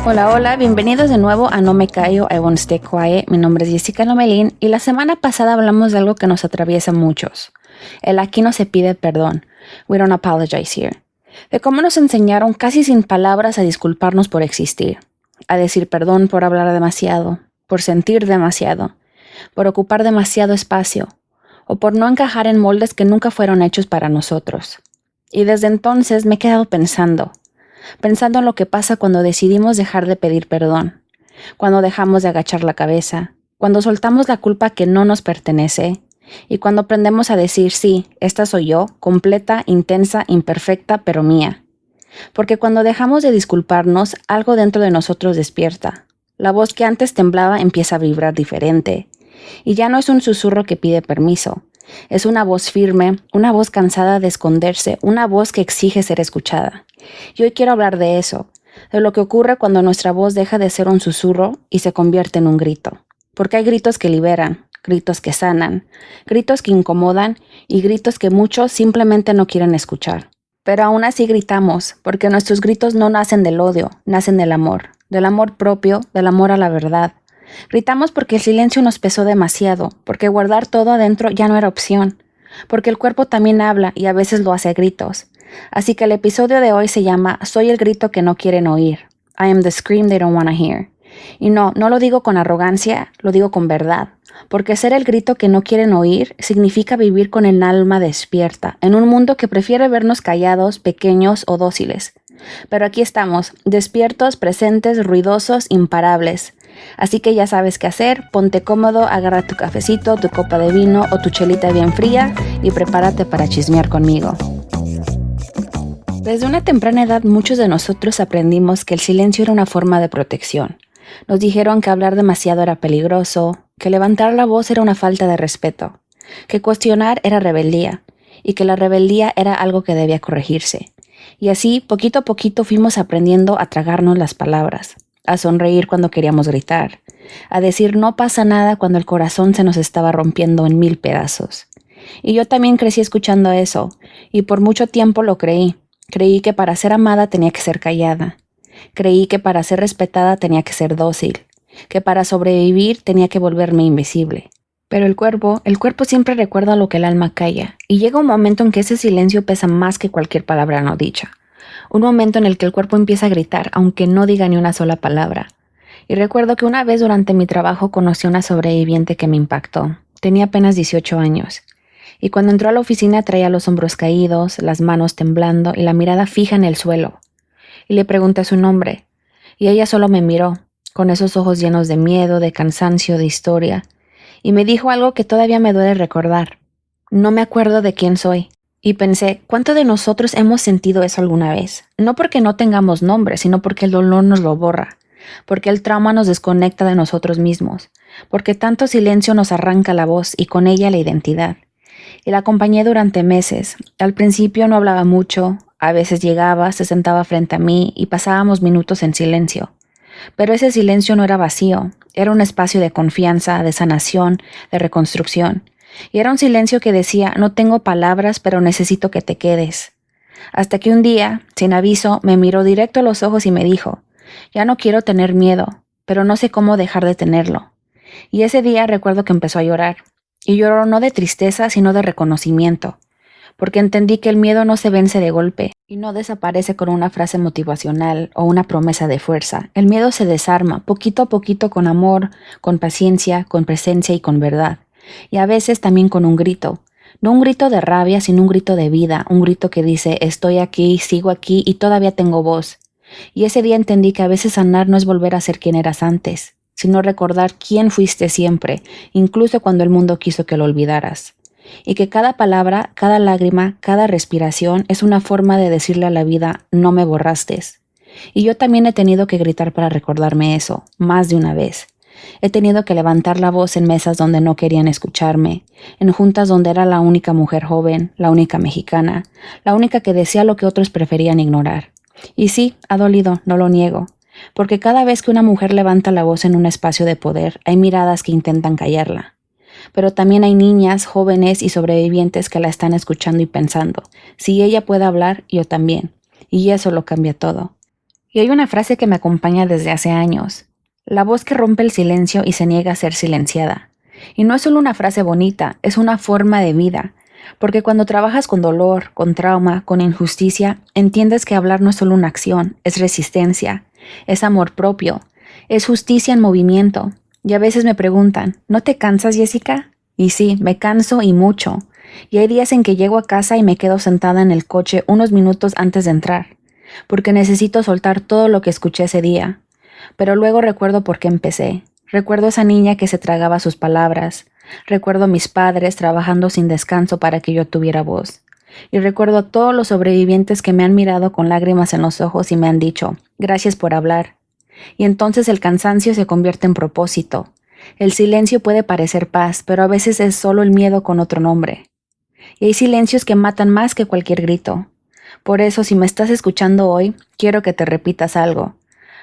Hola, hola, bienvenidos de nuevo a No Me Callo, I Won't Stay Quiet. Mi nombre es Jessica Lomelín y la semana pasada hablamos de algo que nos atraviesa a muchos. El aquí no se pide perdón. We don't apologize here. De cómo nos enseñaron casi sin palabras a disculparnos por existir, a decir perdón por hablar demasiado, por sentir demasiado, por ocupar demasiado espacio, o por no encajar en moldes que nunca fueron hechos para nosotros. Y desde entonces me he quedado pensando en lo que pasa cuando decidimos dejar de pedir perdón, cuando dejamos de agachar la cabeza, cuando soltamos la culpa que no nos pertenece y cuando aprendemos a decir sí, esta soy yo, completa, intensa, imperfecta, pero mía. Porque cuando dejamos de disculparnos, algo dentro de nosotros despierta. La voz que antes temblaba empieza a vibrar diferente. Y ya no es un susurro que pide permiso. Es una voz firme, una voz cansada de esconderse, una voz que exige ser escuchada. Y hoy quiero hablar de eso, de lo que ocurre cuando nuestra voz deja de ser un susurro y se convierte en un grito. Porque hay gritos que liberan, gritos que sanan, gritos que incomodan y gritos que muchos simplemente no quieren escuchar. Pero aún así gritamos, porque nuestros gritos no nacen del odio, nacen del amor propio, del amor a la verdad. Gritamos porque el silencio nos pesó demasiado, porque guardar todo adentro ya no era opción, porque el cuerpo también habla y a veces lo hace a gritos. Así que el episodio de hoy se llama Soy el grito que no quieren oír. I am the scream they don't want to hear. Y no lo digo con arrogancia, lo digo con verdad, porque ser el grito que no quieren oír significa vivir con el alma despierta, en un mundo que prefiere vernos callados, pequeños o dóciles. Pero aquí estamos, despiertos, presentes, ruidosos, imparables. Así que ya sabes qué hacer, ponte cómodo, agarra tu cafecito, tu copa de vino o tu chelita bien fría y prepárate para chismear conmigo. Desde una temprana edad muchos de nosotros aprendimos que el silencio era una forma de protección. Nos dijeron que hablar demasiado era peligroso, que levantar la voz era una falta de respeto, que cuestionar era rebeldía y que la rebeldía era algo que debía corregirse. Y así, poquito a poquito fuimos aprendiendo a tragarnos las palabras, a sonreír cuando queríamos gritar, a decir no pasa nada cuando el corazón se nos estaba rompiendo en 1000 pedazos. Y yo también crecí escuchando eso, y por mucho tiempo lo creí. Creí que para ser amada tenía que ser callada. Creí que para ser respetada tenía que ser dócil, que para sobrevivir tenía que volverme invisible. Pero el cuerpo siempre recuerda lo que el alma calla, y llega un momento en que ese silencio pesa más que cualquier palabra no dicha. Un momento en el que el cuerpo empieza a gritar, aunque no diga ni una sola palabra. Y recuerdo que una vez durante mi trabajo conocí a una sobreviviente que me impactó. Tenía apenas 18 años. Y cuando entró a la oficina traía los hombros caídos, las manos temblando y la mirada fija en el suelo. Y le pregunté su nombre. Y ella solo me miró, con esos ojos llenos de miedo, de cansancio, de historia. Y me dijo algo que todavía me duele recordar. No me acuerdo de quién soy. Y pensé, ¿cuánto de nosotros hemos sentido eso alguna vez? No porque no tengamos nombre, sino porque el dolor nos lo borra. Porque el trauma nos desconecta de nosotros mismos. Porque tanto silencio nos arranca la voz y con ella la identidad. Y la acompañé durante meses. Al principio no hablaba mucho. A veces llegaba, se sentaba frente a mí y pasábamos minutos en silencio. Pero ese silencio no era vacío. Era un espacio de confianza, de sanación, de reconstrucción. Y era un silencio que decía, no tengo palabras, pero necesito que te quedes. Hasta que un día, sin aviso, me miró directo a los ojos y me dijo, ya no quiero tener miedo, pero no sé cómo dejar de tenerlo. Y ese día recuerdo que empezó a llorar. Y lloró no de tristeza, sino de reconocimiento. Porque entendí que el miedo no se vence de golpe y no desaparece con una frase motivacional o una promesa de fuerza. El miedo se desarma poquito a poquito con amor, con paciencia, con presencia y con verdad. Y a veces también con un grito. No un grito de rabia, sino un grito de vida, un grito que dice, estoy aquí, sigo aquí y todavía tengo voz. Y ese día entendí que a veces sanar no es volver a ser quien eras antes, sino recordar quién fuiste siempre, incluso cuando el mundo quiso que lo olvidaras. Y que cada palabra, cada lágrima, cada respiración es una forma de decirle a la vida, no me borraste. Y yo también he tenido que gritar para recordarme eso, más de una vez. He tenido que levantar la voz en mesas donde no querían escucharme, en juntas donde era la única mujer joven, la única mexicana, la única que decía lo que otros preferían ignorar. Y sí, ha dolido, no lo niego, porque cada vez que una mujer levanta la voz en un espacio de poder, hay miradas que intentan callarla. pero también hay niñas, jóvenes y sobrevivientes que la están escuchando y pensando, si ella puede hablar, yo también. Y eso lo cambia todo. Y hay una frase que me acompaña desde hace años. La voz que rompe el silencio y se niega a ser silenciada. Y no es solo una frase bonita, es una forma de vida. Porque cuando trabajas con dolor, con trauma, con injusticia, entiendes que hablar no es solo una acción, es resistencia, es amor propio, es justicia en movimiento. Y a veces me preguntan, ¿no te cansas, Jessica? Y sí, me canso y mucho. Y hay días en que llego a casa y me quedo sentada en el coche unos minutos antes de entrar, porque necesito soltar todo lo que escuché ese día. Pero luego recuerdo por qué empecé. Recuerdo esa niña que se tragaba sus palabras. Recuerdo a mis padres trabajando sin descanso para que yo tuviera voz. Y recuerdo a todos los sobrevivientes que me han mirado con lágrimas en los ojos y me han dicho, gracias por hablar. Y entonces el cansancio se convierte en propósito. El silencio puede parecer paz, pero a veces es solo el miedo con otro nombre. Y hay silencios que matan más que cualquier grito. Por eso, si me estás escuchando hoy, quiero que te repitas algo.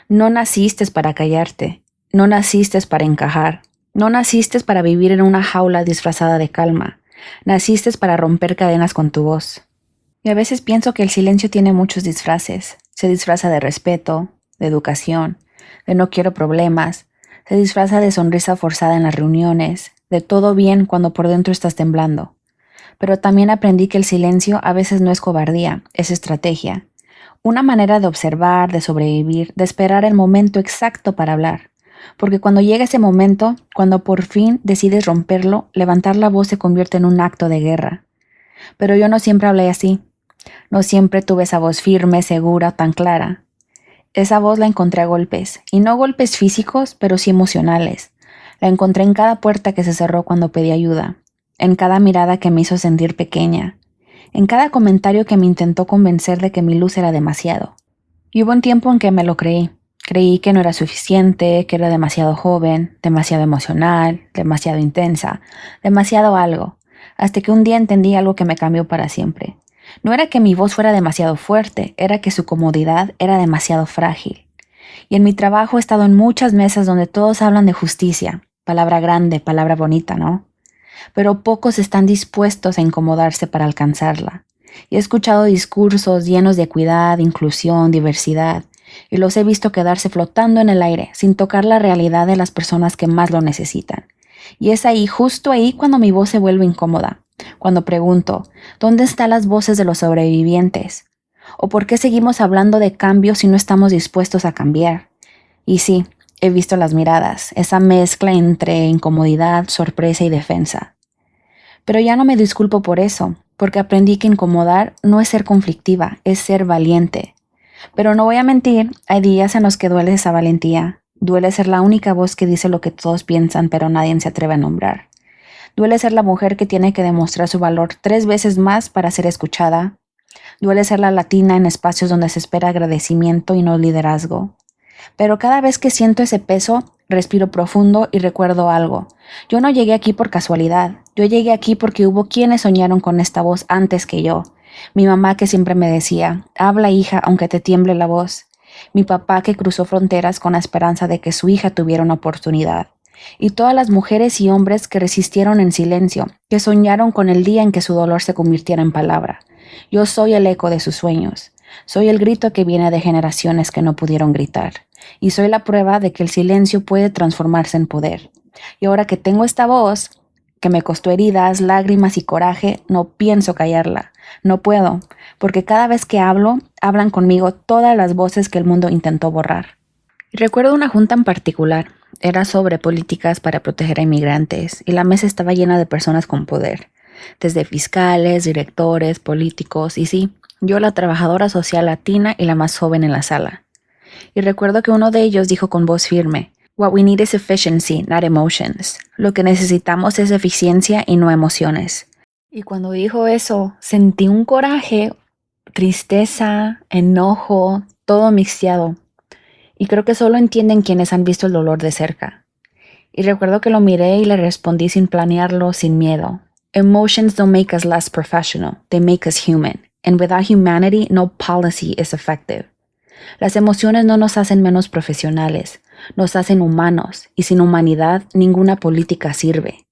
No naciste para callarte, no naciste para encajar, no naciste para vivir en una jaula disfrazada de calma, naciste para romper cadenas con tu voz. Y a veces pienso que el silencio tiene muchos disfraces. Se disfraza de respeto, de educación, de no quiero problemas, se disfraza de sonrisa forzada en las reuniones, de todo bien cuando por dentro estás temblando. Pero también aprendí que el silencio a veces no es cobardía, es estrategia. Una manera de observar, de sobrevivir, de esperar el momento exacto para hablar. Porque cuando llega ese momento, cuando por fin decides romperlo, levantar la voz se convierte en un acto de guerra. Pero yo no siempre hablé así. No siempre tuve esa voz firme, segura, tan clara. Esa voz la encontré a golpes, y no golpes físicos, pero sí emocionales. La encontré en cada puerta que se cerró cuando pedí ayuda, en cada mirada que me hizo sentir pequeña, en cada comentario que me intentó convencer de que mi luz era demasiado. Y hubo un tiempo en que me lo creí. Creí que no era suficiente, que era demasiado joven, demasiado emocional, demasiado intensa, demasiado algo, hasta que un día entendí algo que me cambió para siempre. No era que mi voz fuera demasiado fuerte, era que su comodidad era demasiado frágil. Y en mi trabajo he estado en muchas mesas donde todos hablan de justicia, palabra grande, palabra bonita, ¿no? Pero pocos están dispuestos a incomodarse para alcanzarla. Y he escuchado discursos llenos de equidad, inclusión, diversidad, y los he visto quedarse flotando en el aire, sin tocar la realidad de las personas que más lo necesitan. Y es ahí, justo ahí, cuando mi voz se vuelve incómoda, cuando pregunto, ¿dónde están las voces de los sobrevivientes? ¿O por qué seguimos hablando de cambio si no estamos dispuestos a cambiar? Y sí, he visto las miradas, esa mezcla entre incomodidad, sorpresa y defensa. Pero ya no me disculpo por eso, porque aprendí que incomodar no es ser conflictiva, es ser valiente. Pero no voy a mentir, hay días en los que duele esa valentía. Duele ser la única voz que dice lo que todos piensan, pero nadie se atreve a nombrar. Duele ser la mujer que tiene que demostrar su valor 3 veces más para ser escuchada. Duele ser la latina en espacios donde se espera agradecimiento y no liderazgo. Pero cada vez que siento ese peso, respiro profundo y recuerdo algo. Yo no llegué aquí por casualidad. Yo llegué aquí porque hubo quienes soñaron con esta voz antes que yo. Mi mamá que siempre me decía, habla hija aunque te tiemble la voz. Mi papá que cruzó fronteras con la esperanza de que su hija tuviera una oportunidad. Y todas las mujeres y hombres que resistieron en silencio, que soñaron con el día en que su dolor se convirtiera en palabra. Yo soy el eco de sus sueños. Soy el grito que viene de generaciones que no pudieron gritar. Y soy la prueba de que el silencio puede transformarse en poder. Y ahora que tengo esta voz, que me costó heridas, lágrimas y coraje, no pienso callarla. No puedo, porque cada vez que hablo, hablan conmigo todas las voces que el mundo intentó borrar. Y recuerdo una junta en particular. Era sobre políticas para proteger a inmigrantes, y la mesa estaba llena de personas con poder, desde fiscales, directores, políticos, y sí, yo la trabajadora social latina y la más joven en la sala. Y recuerdo que uno de ellos dijo con voz firme, "What we need is efficiency, not emotions". Lo que necesitamos es eficiencia y no emociones. Y cuando dijo eso, sentí un coraje, tristeza, enojo, todo mixteado. Y creo que solo entienden quienes han visto el dolor de cerca. Y recuerdo que lo miré y le respondí sin planearlo, sin miedo. Emotions don't make us less professional, they make us human. And without humanity, no policy is effective. Las emociones no nos hacen menos profesionales, nos hacen humanos, y sin humanidad ninguna política sirve.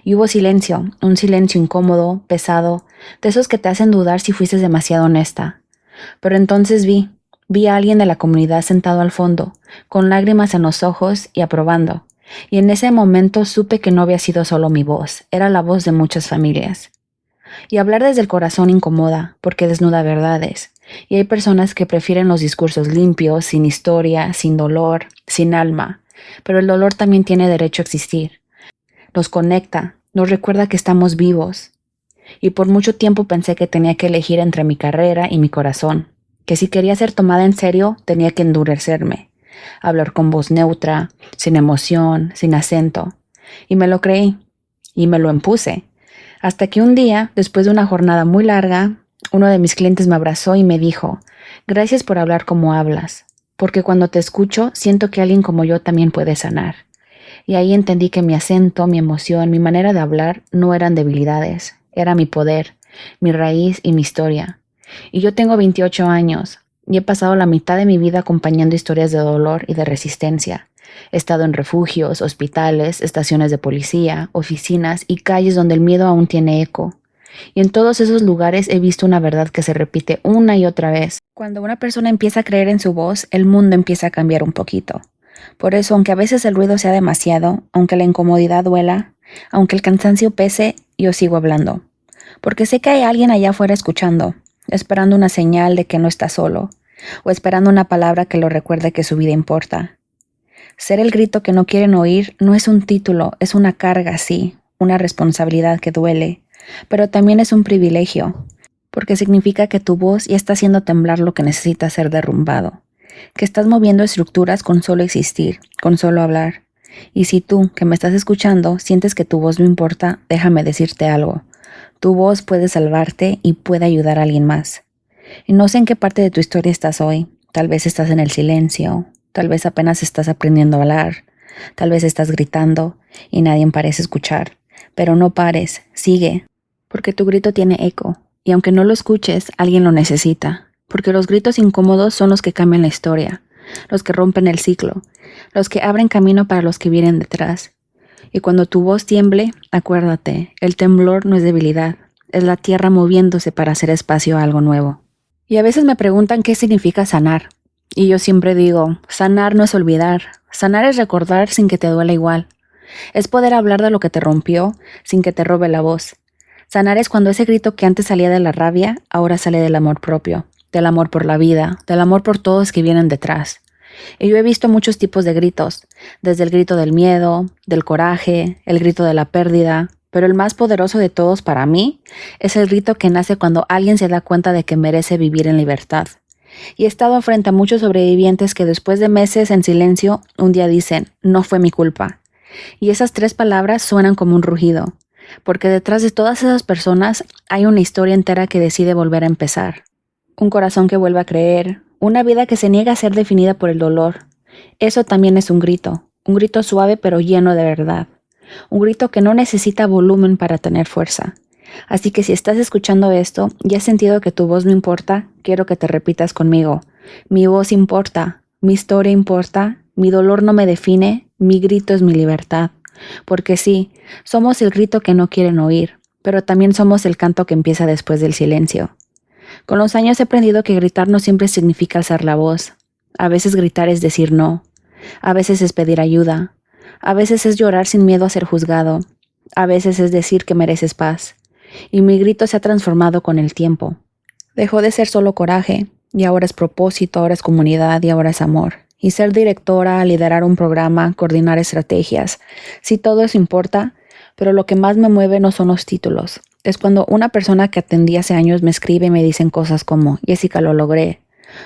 Y hubo silencio, un silencio incómodo, pesado, de esos que te hacen dudar si fuiste demasiado honesta. Pero entonces vi a alguien de la comunidad sentado al fondo, con lágrimas en los ojos y aprobando. Y en ese momento supe que no había sido solo mi voz, era la voz de muchas familias. Y hablar desde el corazón incomoda, porque desnuda verdades. Y hay personas que prefieren los discursos limpios, sin historia, sin dolor, sin alma. Pero el dolor también tiene derecho a existir. Nos conecta, nos recuerda que estamos vivos. Y por mucho tiempo pensé que tenía que elegir entre mi carrera y mi corazón, que si quería ser tomada en serio tenía que endurecerme, hablar con voz neutra, sin emoción, sin acento. Y me lo creí, y me lo impuse. Hasta que un día, después de una jornada muy larga, uno de mis clientes me abrazó y me dijo, gracias por hablar como hablas, porque cuando te escucho siento que alguien como yo también puede sanar. Y ahí entendí que mi acento, mi emoción, mi manera de hablar no eran debilidades, era mi poder, mi raíz y mi historia. Y yo tengo 28 años y he pasado la mitad de mi vida acompañando historias de dolor y de resistencia. He estado en refugios, hospitales, estaciones de policía, oficinas y calles donde el miedo aún tiene eco. Y en todos esos lugares he visto una verdad que se repite una y otra vez. Cuando una persona empieza a creer en su voz, el mundo empieza a cambiar un poquito. Por eso, aunque a veces el ruido sea demasiado, aunque la incomodidad duela, aunque el cansancio pese, yo sigo hablando. Porque sé que hay alguien allá afuera escuchando, esperando una señal de que no está solo, o esperando una palabra que lo recuerde que su vida importa. Ser el grito que no quieren oír no es un título, es una carga, sí, una responsabilidad que duele, pero también es un privilegio, porque significa que tu voz ya está haciendo temblar lo que necesita ser derrumbado, que estás moviendo estructuras con solo existir, con solo hablar. Y si tú, que me estás escuchando, sientes que tu voz no importa, déjame decirte algo. Tu voz puede salvarte y puede ayudar a alguien más. Y no sé en qué parte de tu historia estás hoy. Tal vez estás en el silencio, tal vez apenas estás aprendiendo a hablar, tal vez estás gritando y nadie parece escuchar. Pero no pares, sigue, porque tu grito tiene eco, y aunque no lo escuches, alguien lo necesita, porque los gritos incómodos son los que cambian la historia, los que rompen el ciclo, los que abren camino para los que vienen detrás. Y cuando tu voz tiemble, acuérdate, el temblor no es debilidad, es la tierra moviéndose para hacer espacio a algo nuevo. Y a veces me preguntan qué significa sanar. Y yo siempre digo, sanar no es olvidar, sanar es recordar sin que te duela igual. Es poder hablar de lo que te rompió sin que te robe la voz. Sanar es cuando ese grito que antes salía de la rabia, ahora sale del amor propio, del amor por la vida, del amor por todos que vienen detrás. Y yo he visto muchos tipos de gritos, desde el grito del miedo, del coraje, el grito de la pérdida, pero el más poderoso de todos para mí es el grito que nace cuando alguien se da cuenta de que merece vivir en libertad. Y he estado frente a muchos sobrevivientes que después de meses en silencio, un día dicen, no fue mi culpa. Y esas 3 palabras suenan como un rugido, porque detrás de todas esas personas hay una historia entera que decide volver a empezar. Un corazón que vuelve a creer, una vida que se niega a ser definida por el dolor. Eso también es un grito suave pero lleno de verdad. Un grito que no necesita volumen para tener fuerza. Así que si estás escuchando esto y has sentido que tu voz no importa, quiero que te repitas conmigo. Mi voz importa, mi historia importa, mi dolor no me define, mi grito es mi libertad. Porque sí, somos el grito que no quieren oír, pero también somos el canto que empieza después del silencio. Con los años he aprendido que gritar no siempre significa alzar la voz. A veces gritar es decir no. A veces es pedir ayuda. A veces es llorar sin miedo a ser juzgado. A veces es decir que mereces paz. Y mi grito se ha transformado con el tiempo. Dejó de ser solo coraje, y ahora es propósito, ahora es comunidad y ahora es amor. Y ser directora, liderar un programa, coordinar estrategias, sí, todo eso importa, pero lo que más me mueve no son los títulos. Es cuando una persona que atendí hace años me escribe y me dicen cosas como, Jessica, lo logré,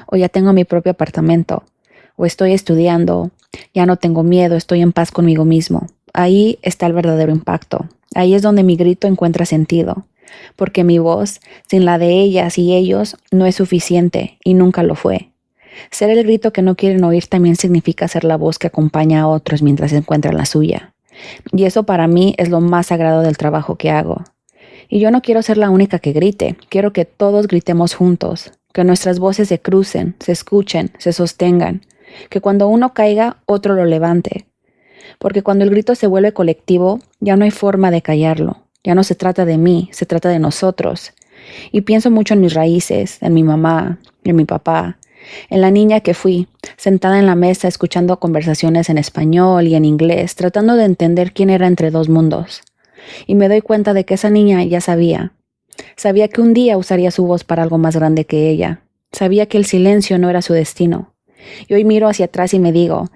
o ya tengo mi propio apartamento, o estoy estudiando, ya no tengo miedo, estoy en paz conmigo mismo. Ahí está el verdadero impacto. Ahí es donde mi grito encuentra sentido, porque mi voz, sin la de ellas y ellos, no es suficiente y nunca lo fue. Ser el grito que no quieren oír también significa ser la voz que acompaña a otros mientras encuentran la suya. Y eso para mí es lo más sagrado del trabajo que hago. Y yo no quiero ser la única que grite, quiero que todos gritemos juntos, que nuestras voces se crucen, se escuchen, se sostengan, que cuando uno caiga, otro lo levante. Porque cuando el grito se vuelve colectivo, ya no hay forma de callarlo. Ya no se trata de mí, se trata de nosotros. Y pienso mucho en mis raíces, en mi mamá, en mi papá, en la niña que fui, sentada en la mesa escuchando conversaciones en español y en inglés, tratando de entender quién era entre dos mundos. Y me doy cuenta de que esa niña ya sabía. Sabía que un día usaría su voz para algo más grande que ella. Sabía que el silencio no era su destino. Y hoy miro hacia atrás y me digo,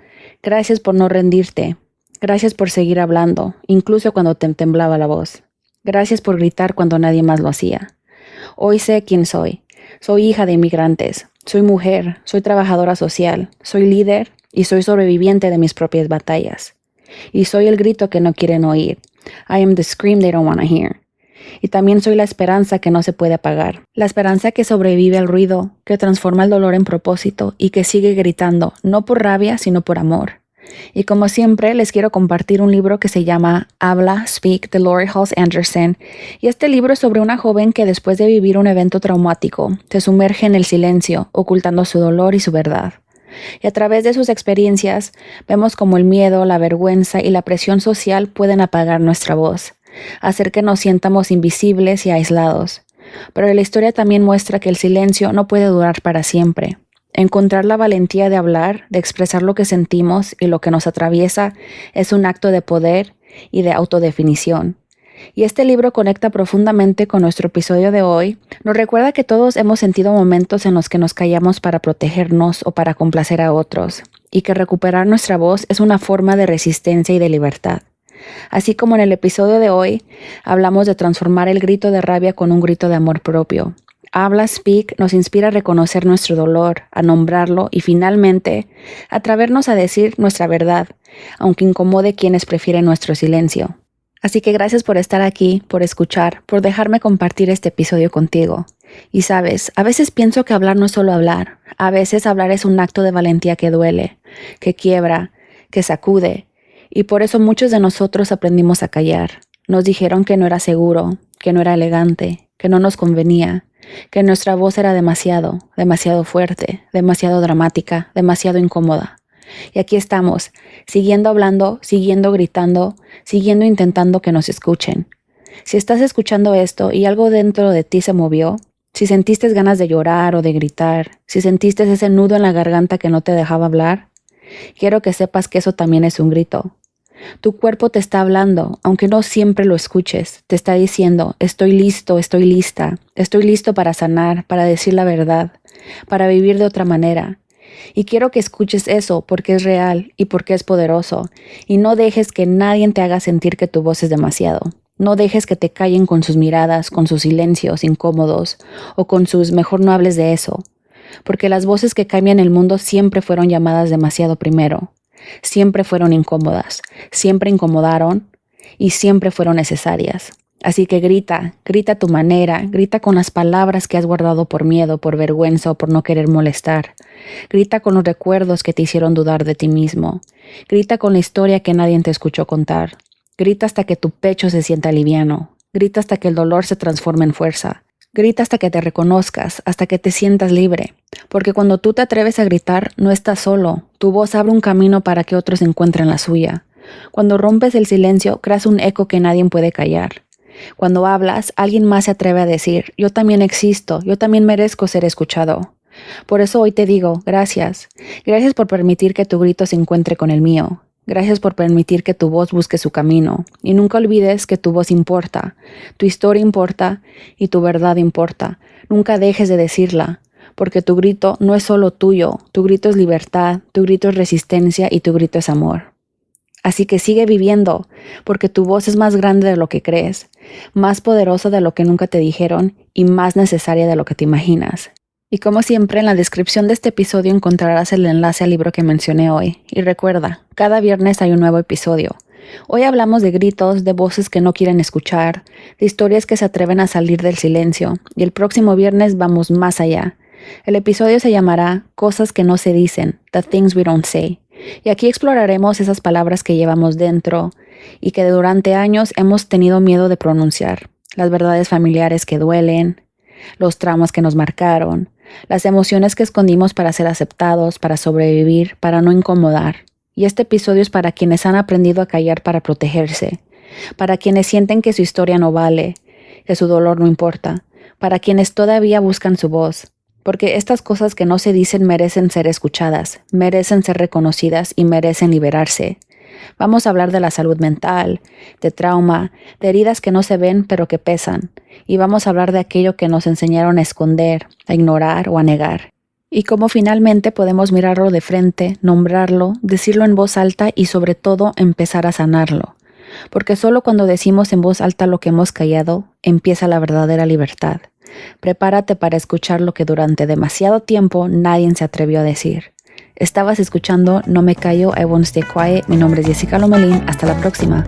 gracias por no rendirte. Gracias por seguir hablando, incluso cuando te temblaba la voz. Gracias por gritar cuando nadie más lo hacía. Hoy sé quién soy. Soy hija de inmigrantes. Soy mujer. Soy trabajadora social. Soy líder y soy sobreviviente de mis propias batallas. Y soy el grito que no quieren oír. I am the scream they don't want to hear. Y también soy la esperanza que no se puede apagar. La esperanza que sobrevive al ruido, que transforma el dolor en propósito y que sigue gritando, no por rabia, sino por amor. Y como siempre, les quiero compartir un libro que se llama Habla, Speak, de Laurie Halse Anderson. Y este libro es sobre una joven que después de vivir un evento traumático, se sumerge en el silencio, ocultando su dolor y su verdad. Y a través de sus experiencias, vemos cómo el miedo, la vergüenza y la presión social pueden apagar nuestra voz, hacer que nos sientamos invisibles y aislados. Pero la historia también muestra que el silencio no puede durar para siempre. Encontrar la valentía de hablar, de expresar lo que sentimos y lo que nos atraviesa es un acto de poder y de autodefinición. Y este libro conecta profundamente con nuestro episodio de hoy. Nos recuerda que todos hemos sentido momentos en los que nos callamos para protegernos o para complacer a otros, y que recuperar nuestra voz es una forma de resistencia y de libertad. Así como en el episodio de hoy, hablamos de transformar el grito de rabia con un grito de amor propio. Habla, Speak nos inspira a reconocer nuestro dolor, a nombrarlo y finalmente a atrevernos a decir nuestra verdad, aunque incomode quienes prefieren nuestro silencio. Así que gracias por estar aquí, por escuchar, por dejarme compartir este episodio contigo. Y sabes, a veces pienso que hablar no es solo hablar. A veces hablar es un acto de valentía que duele, que quiebra, que sacude. Y por eso muchos de nosotros aprendimos a callar. Nos dijeron que no era seguro, que no era elegante, que no nos convenía, que nuestra voz era demasiado fuerte, demasiado dramática, demasiado incómoda. Y aquí estamos, siguiendo hablando, siguiendo gritando, siguiendo intentando que nos escuchen. Si estás escuchando esto y algo dentro de ti se movió, si sentiste ganas de llorar o de gritar, si sentiste ese nudo en la garganta que no te dejaba hablar, quiero que sepas que eso también es un grito. Tu cuerpo te está hablando, aunque no siempre lo escuches. Te está diciendo, estoy listo, estoy lista, estoy listo para sanar, para decir la verdad, para vivir de otra manera. Y quiero que escuches eso porque es real y porque es poderoso. Y no dejes que nadie te haga sentir que tu voz es demasiado. No dejes que te callen con sus miradas, con sus silencios incómodos o con sus mejor no hables de eso. Porque las voces que cambian el mundo siempre fueron llamadas demasiado primero. Siempre fueron incómodas, siempre incomodaron y siempre fueron necesarias. Así que grita, grita a tu manera, grita con las palabras que has guardado por miedo, por vergüenza o por no querer molestar. Grita con los recuerdos que te hicieron dudar de ti mismo. Grita con la historia que nadie te escuchó contar. Grita hasta que tu pecho se sienta liviano. Grita hasta que el dolor se transforme en fuerza. Grita hasta que te reconozcas, hasta que te sientas libre. Porque cuando tú te atreves a gritar, no estás solo. Tu voz abre un camino para que otros encuentren la suya. Cuando rompes el silencio, creas un eco que nadie puede callar. Cuando hablas, alguien más se atreve a decir, yo también existo, yo también merezco ser escuchado. Por eso hoy te digo, gracias. Gracias por permitir que tu grito se encuentre con el mío. Gracias por permitir que tu voz busque su camino. Y nunca olvides que tu voz importa, tu historia importa y tu verdad importa. Nunca dejes de decirla, porque tu grito no es solo tuyo. Tu grito es libertad, tu grito es resistencia y tu grito es amor. Así que sigue viviendo, porque tu voz es más grande de lo que crees, más poderosa de lo que nunca te dijeron y más necesaria de lo que te imaginas. Y como siempre, en la descripción de este episodio encontrarás el enlace al libro que mencioné hoy. Y recuerda, cada viernes hay un nuevo episodio. Hoy hablamos de gritos, de voces que no quieren escuchar, de historias que se atreven a salir del silencio. Y el próximo viernes vamos más allá. El episodio se llamará Cosas que no se dicen, The Things We Don't Say. Y aquí exploraremos esas palabras que llevamos dentro y que durante años hemos tenido miedo de pronunciar. Las verdades familiares que duelen, los traumas que nos marcaron, las emociones que escondimos para ser aceptados, para sobrevivir, para no incomodar. Y este episodio es para quienes han aprendido a callar para protegerse, para quienes sienten que su historia no vale, que su dolor no importa, para quienes todavía buscan su voz, porque estas cosas que no se dicen merecen ser escuchadas, merecen ser reconocidas y merecen liberarse. Vamos a hablar de la salud mental, de trauma, de heridas que no se ven pero que pesan, y vamos a hablar de aquello que nos enseñaron a esconder, a ignorar o a negar. Y cómo finalmente podemos mirarlo de frente, nombrarlo, decirlo en voz alta y sobre todo empezar a sanarlo. Porque solo cuando decimos en voz alta lo que hemos callado, empieza la verdadera libertad. Prepárate para escuchar lo que durante demasiado tiempo nadie se atrevió a decir. Estabas escuchando No Me Callo, I Won't Stay Quiet. Mi nombre es Jessica Lomelín. Hasta la próxima.